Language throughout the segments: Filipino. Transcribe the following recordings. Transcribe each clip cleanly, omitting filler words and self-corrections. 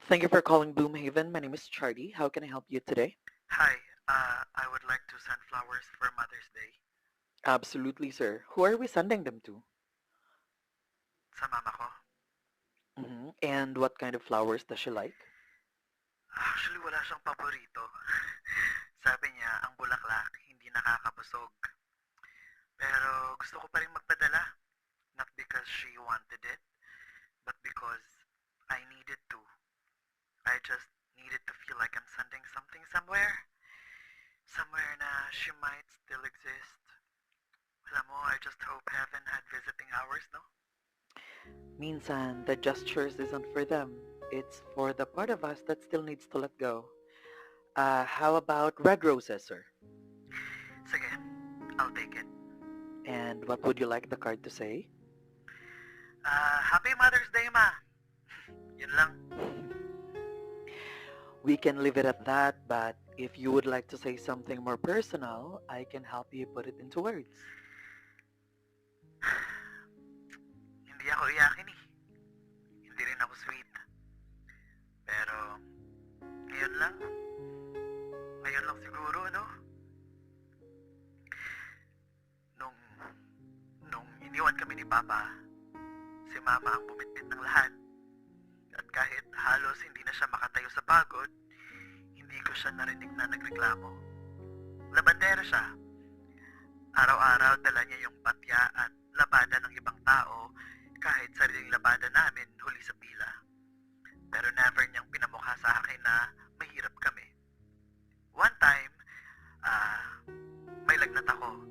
Thank you for calling Bloomhaven. My name is Charlie. How can I help you today? Hi, I would like to send flowers for Mother's Day Absolutely, sir. Who are we sending them to? sa mama ko. And what kind of flowers does she like? Actually, wala siyang paborito. Sabi niya, ang bulaklak hindi nakakabusog. Pero gusto ko pa rin magpadala. Not because she wanted it, but because I needed to. I just needed to feel like I'm sending something somewhere. Somewhere na she might still exist. Alam mo, I just hope heaven had visiting hours, no? Minsan, the gestures isn't for them. It's for the part of us that still needs to let go. How about red roses, sir? Sige, I'll take it. And what would you like the card to say? Happy Mother's Day, ma! Yun lang. We can leave it at that, but if you would like to say something more personal, I can help you put it into words. Hindi ako iyakin eh. Hindi rin ako sweet. Pero, ngayon lang. Ngayon lang siguro, no? Nung, nung iniwan kami ni Papa, si Mama ang bumitbit ng lahat. At kahit halos hindi na siya makatayo sa pagod, hindi ko siya narinig na nagreklamo. Labandera siya. Araw-araw dala niya yung patya at labada ng ibang tao kahit sariling labada namin huli sa pila. Pero never niyang pinamukha sa akin na mahirap kami. One time, may lagnat ako.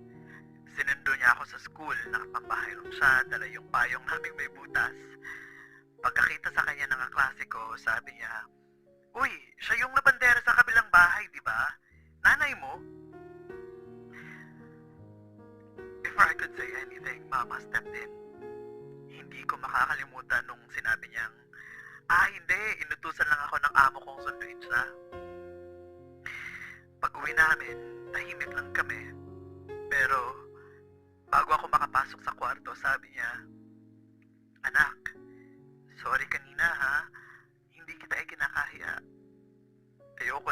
Sinundo niya ako sa school, nakapambahay lang siya, dala yung payong naming may butas. Pagkakita sa kanya ng kaklase ko, sabi niya, "Uy, siya yung labandera sa kabilang bahay, di ba? Nanay mo?" Before I could say anything, Mama stepped in. Hindi ko makakalimutan nung sinabi niyang, hindi, inutusan lang ako ng amo kong sunduin siya. Pag-uwi namin, tahimik lang kami. Pero, bago ako makapasok sa kwarto, sabi niya, "Anak, sorry kanina ha, hindi kita ikinakahiya. Ayoko